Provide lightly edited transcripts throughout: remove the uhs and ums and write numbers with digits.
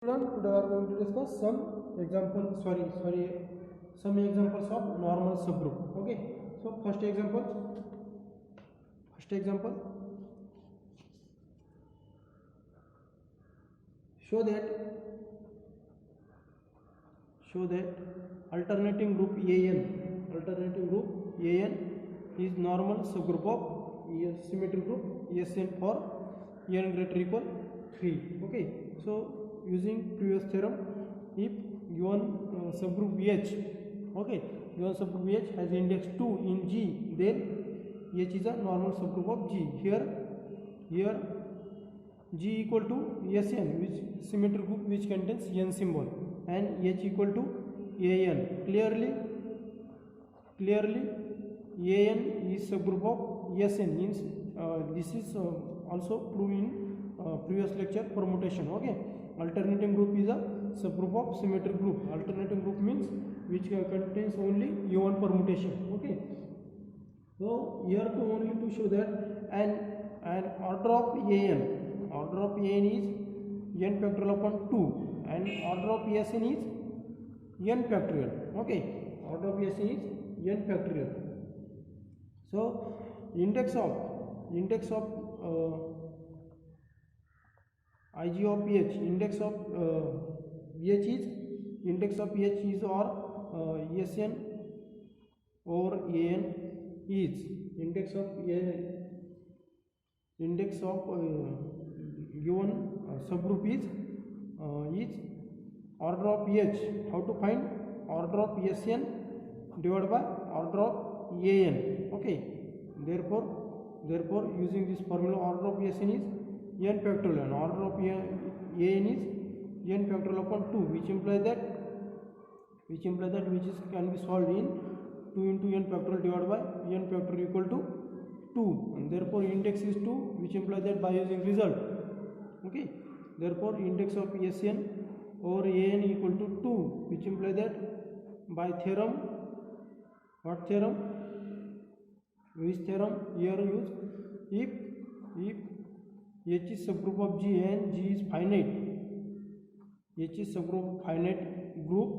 Students, today we are going to discuss some examples of normal subgroup. Okay, so first example, show that alternating group AN is normal subgroup of symmetric group SN for n greater equal 3. Okay, so using previous theorem, if given subgroup H, okay, given subgroup H has index 2 in G, then H is a normal subgroup of G. Here G equal to Sn, which symmetric group which contains n symbol, and H equal to An. Clearly An is subgroup of Sn. Means this is also proved in previous lecture, permutation. Okay, alternating group is a subgroup of symmetric group. Alternating group means which contains only even permutation. Okay, so here only to show that an order of An is n factorial upon 2, and order of Sn is n factorial. Okay, order of Sn is n factorial. So index of Ig of H, index of H is or Sn over An is index of given subgroup is order of H. How to find order of Sn divided by order of An? Okay, therefore using this formula, order of Sn is n factorial and order of An is n factorial upon 2, which implies that which can be solved in 2 into n factorial divided by n factorial equal to 2, and therefore index is 2, which implies that by using result. Okay, therefore index of Sn over An equal to 2, which implies that by theorem, what theorem? Which theorem? Here use if H is subgroup of G and G is finite, H is subgroup of finite group,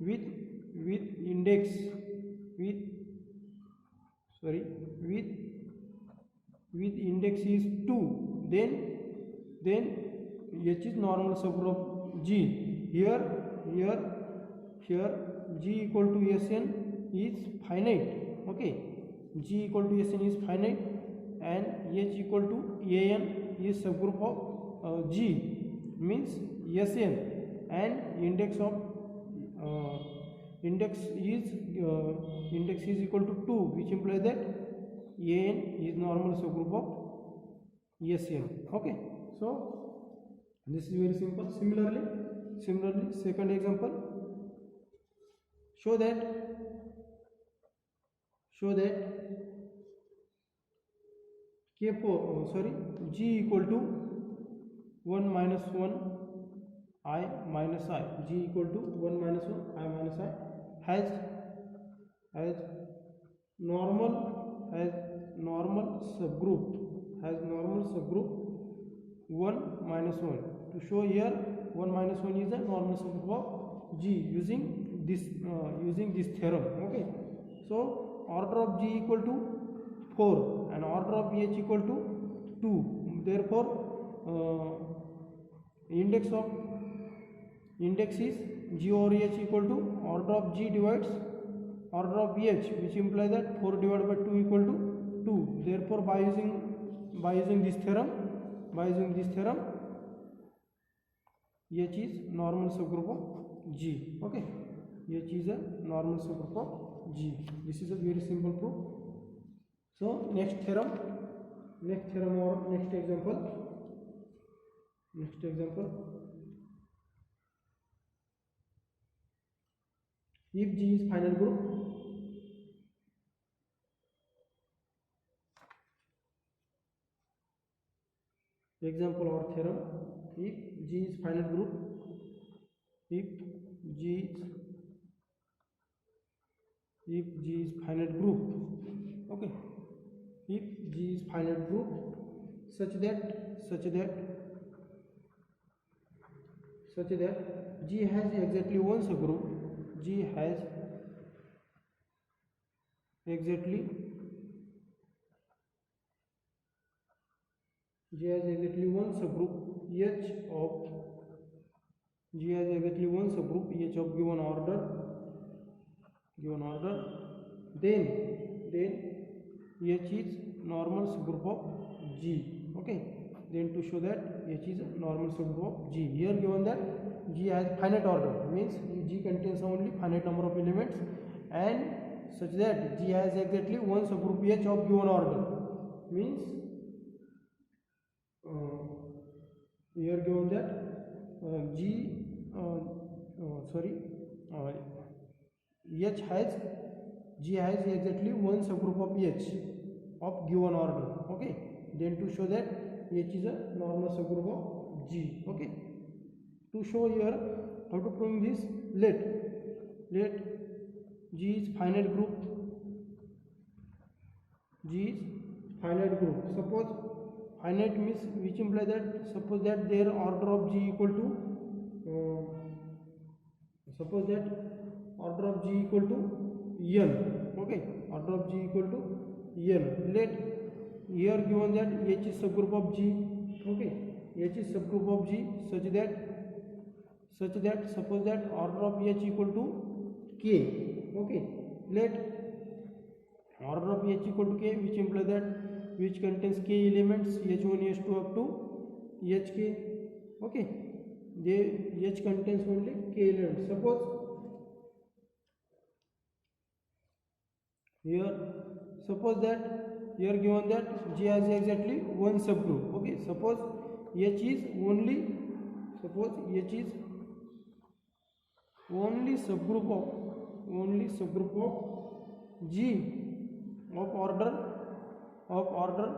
with index is 2, then H is normal subgroup of G. Here G equal to Sn is finite. Okay, G equal to Sn is finite, and H equal to An is subgroup of G, means Sn, and index is equal to 2, which implies that An is normal subgroup of Sn. Okay, so this is very simple. Similarly, second example, show that G equal to 1 minus 1 I minus I. G equal to 1 minus 1 I minus I has normal subgroup 1 minus 1. To show here 1 minus 1 is a normal subgroup of G using this theorem. Okay, so order of G equal to 4 and order of H equal to 2. Therefore index is G over H equal to order of G divides order of H, which implies that 4 divided by 2 equal to 2. Therefore by using this theorem, H is normal subgroup of G. Okay, H is a normal subgroup of G. This is a very simple proof. So next theorem or next example, if G is finite group, example or theorem, if G is finite group, if G is finite group, okay, if G is finite group such that such that G has exactly one subgroup. G has exactly one subgroup H of G has exactly one subgroup H of given order, then H is normal subgroup of G. Okay, then to show that H is a normal subgroup of G, here given that G has finite order, means G contains only finite number of elements, and such that G has exactly one subgroup H of given order, means here given that G has exactly one subgroup of H of given order. Okay, then to show that H is a normal subgroup of G. Okay, to show here how to prove this, let G is finite group. G is finite group. Suppose finite means which implies that suppose that their order of G equal to n. Okay, order of G equal to n. Let here given that H is subgroup of G. Okay, H is subgroup of G such that suppose that order of H equal to K. Okay, let order of H equal to K, which implies that which contains K elements, H1 H2 up to Hk. Okay, H contains only K elements. Suppose that here given that G has exactly one subgroup. Okay, suppose H is only subgroup of G of order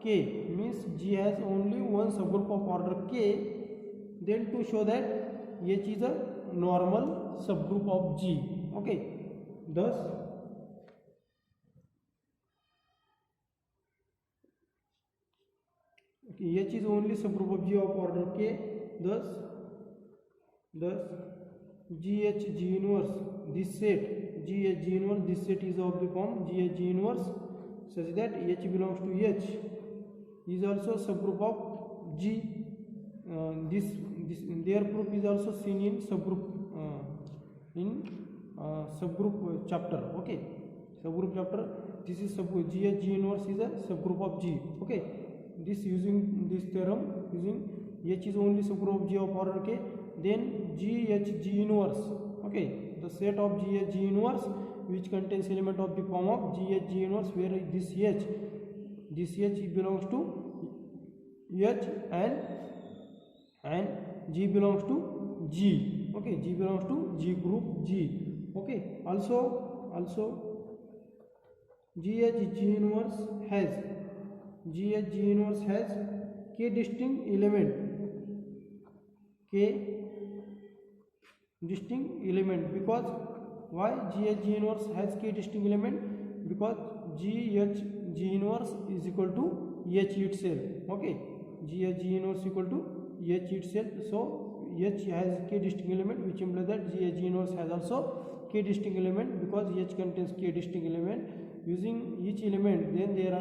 K, means G has only one subgroup of order K, then to show that H is a normal subgroup of G. Okay, thus H is only subgroup of G of order K, thus GH G inverse this set, GH G inverse this set is of the form GH G inverse such that H belongs to H is also subgroup of G. This their proof is also seen in subgroup chapter. Okay, subgroup chapter, this is GH G inverse is a subgroup of G. Okay, this using this theorem, using H is only subgroup of G of order K, then GH G inverse. Okay, the set of GH G inverse which contains element of the form of GH G inverse, where this H belongs to H and G belongs to G. Okay, G belongs to G group G. Okay, also GH G inverse has K distinct element, because why GH G inverse has K distinct element? Because GH G inverse is equal to H itself. Okay, GH G inverse equal to H itself, so H has K distinct element, which implies that GH G inverse has also K distinct element, because H contains K distinct element. Using each element, then there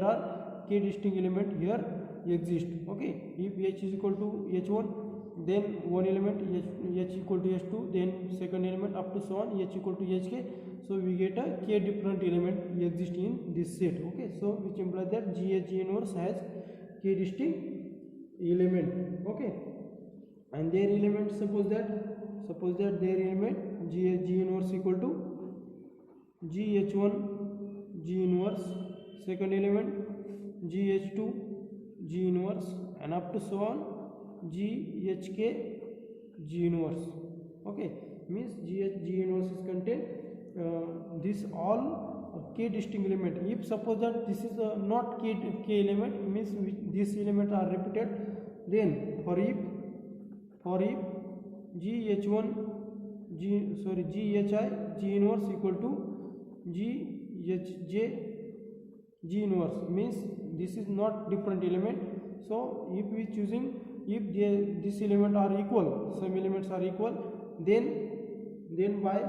are K distinct element here exist. Okay, if H is equal to H1, then one element H equal to H2, then second element up to so on H equal to Hk, so we get a K different element exist in this set. Okay, so which implies that GH G inverse has K distinct element. Okay, and their element, suppose that their element GH G inverse equal to GH1 G inverse, second element GH2 G inverse, and up to so on GHK G inverse. Okay, means GH G inverse is contained this all K distinct element. If suppose that this is not K element, means these elements are repeated, then for if GHI G inverse equal to GHJ G inverse, means this is not different element. So if we choosing if this element are equal, some elements are equal, then by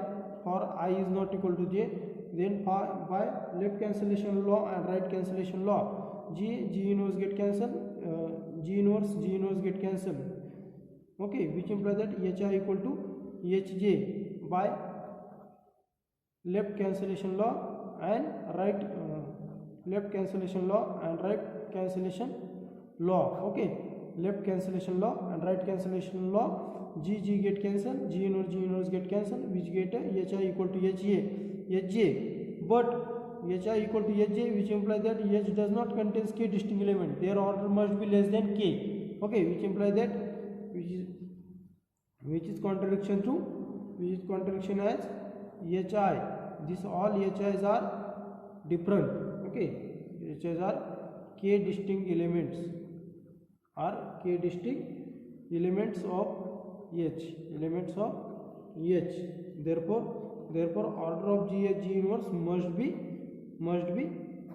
for I is not equal to j, then by left cancellation law and right cancellation law, G inverse get cancelled, G inverse get cancelled, okay, which implies that HI equal to HJ by left cancellation law and right left cancellation law and right cancellation law, okay, left cancellation law and right cancellation law, G get cancelled, G inverse get cancelled, which get HI equal to HJ, but HI equal to HJ, which implies that H does not contain k distinct element, their order must be less than k, okay, which implies that which is contradiction to as HI. This all HIs are different, okay, HIs are k distinct elements, are k distinct elements of H, therefore order of G inverse must be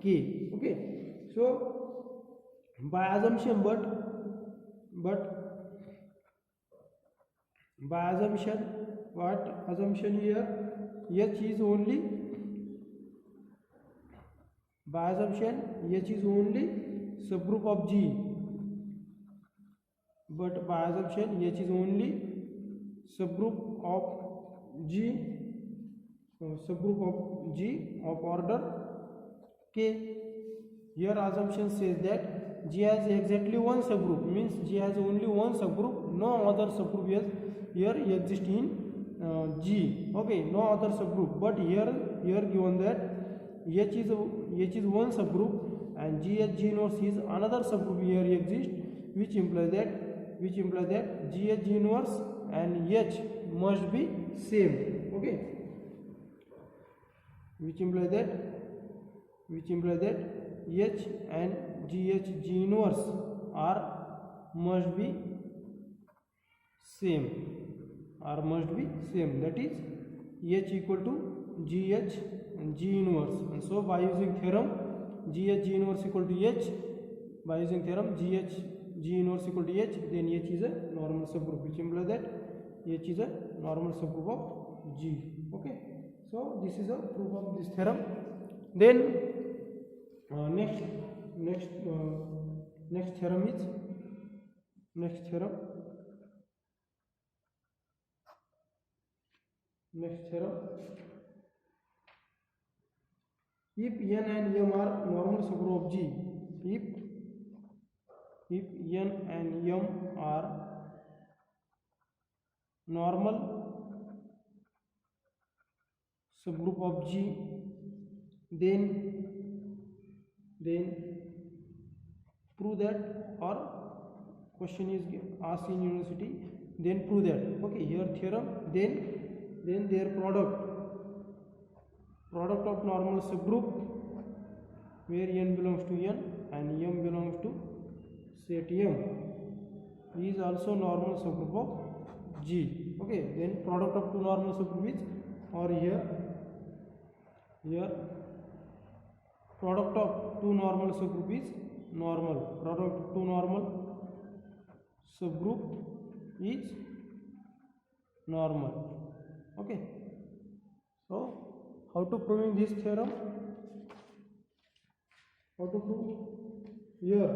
k, okay. So by assumption, but by assumption, what assumption here, H is only, by assumption H is only subgroup of G, but by assumption H is only subgroup of G of order k. Here assumption says that G has exactly one subgroup, means G has only one subgroup, no other subgroup here exist in G, okay, no other subgroup, but here given that H is one subgroup and G inverse is another subgroup here exists, which implies that G inverse and H must be same, okay, which implies that H and G inverse must be same, that is H equal to GH and G inverse, and so by using theorem G inverse equal to H, by using theorem G inverse equal to H, then H is a normal subgroup, which implies that H is a normal subgroup of G, okay. So this is a proof of this theorem. Then next theorem is if n and m are normal subgroup of G, if n and m are normal subgroup of G, then prove that, or question is asked in university, then prove that, okay, here theorem, then their product of normal subgroup where n belongs to n and m belongs to set m is also normal subgroup of G, okay, then product of two normal subgroup is, or here product of two normal subgroup is normal, product of two normal subgroup is normal, okay. So how to proving this theorem, how to prove, here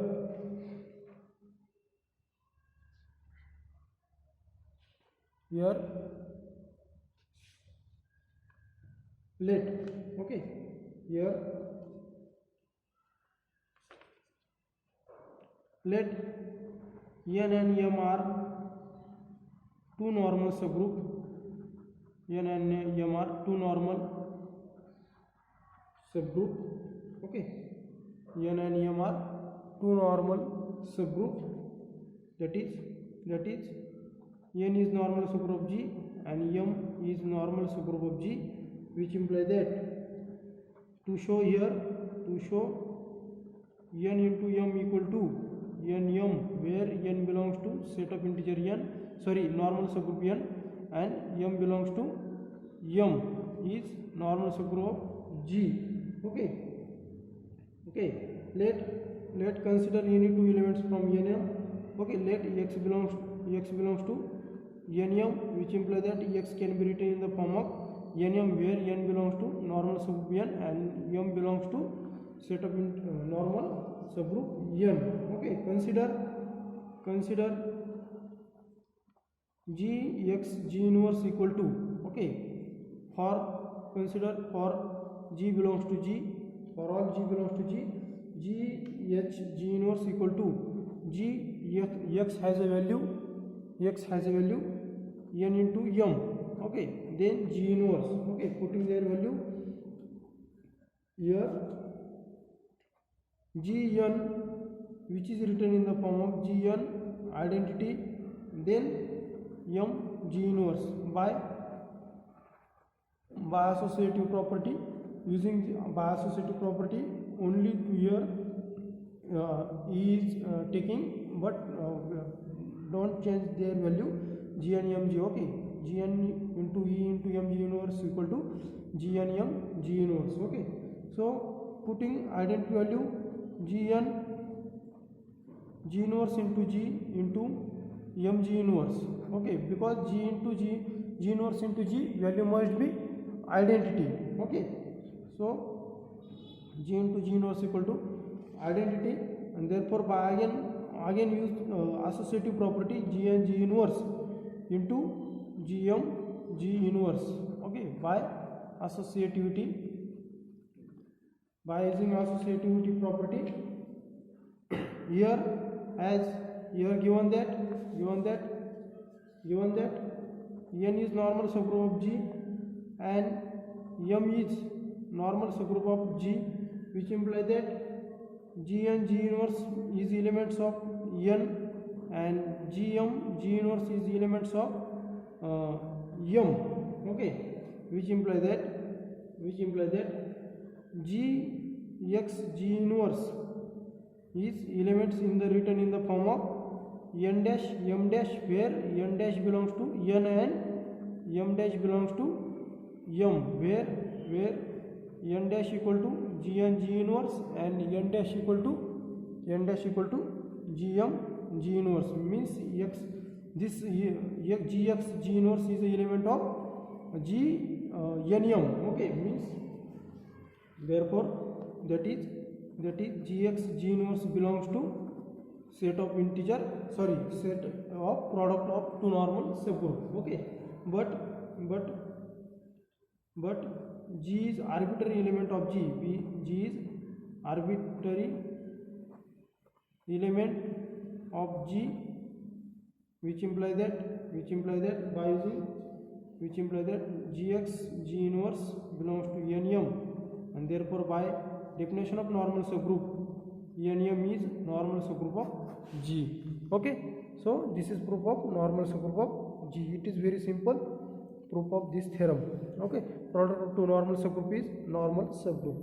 let, okay, here let n and m are two normal subgroup, n and m are two normal subgroup, okay, n and m are two normal subgroup, that is n is normal subgroup of G and m is normal subgroup of G, which implies that to show n into m equal to nm, where n belongs to set of integer n, normal subgroup n, and m belongs to m is normal subgroup of G, okay. Let consider any two elements from nm, Okay, let x belongs to nm, which implies that x can be written in the form of nm, where n belongs to normal subgroup n and m belongs to set of normal subgroup n. Okay, consider g x g inverse equal to, okay, consider for g belongs to g, for all g belongs to g, g h g inverse equal to g x has a value n into m. Okay, then g inverse, okay, putting their value here, gn, which is written in the form of gn identity, then m g inverse by associative property. Using by associative property, only here E is taking, but don't change their value, gn mg. Okay, gn into E into mg inverse equal to gn m g inverse. Okay, so putting identity value gn g inverse into g into mg inverse. Okay, because g into g inverse into g value must be identity. Okay, so g into g inverse equal to identity, and therefore by again use associative property gn g inverse into gm g inverse. Okay, by using associativity property here, as here given that n is normal subgroup of G and m is normal subgroup of G, which implies that G and G inverse is elements of n and Gm G inverse is elements of m. Okay, which implies that G x G inverse is elements written in the form of n dash m dash, where n dash belongs to n and m dash belongs to m, where n dash equal to g and g inverse and n dash equal to gm g inverse, means gx g inverse is the element of g nm. Okay, means therefore that is gx g inverse belongs to set of product of two normal subgroup. Okay, but G is arbitrary element of G. G is arbitrary element of G, which implies that by using Gx G inverse belongs to Nm, and therefore by definition of normal subgroup, Nm is normal subgroup of G. Okay, so this is proof of normal subgroup of G. It is very simple proof of this theorem. Okay, product of two normal subgroup is normal subgroup.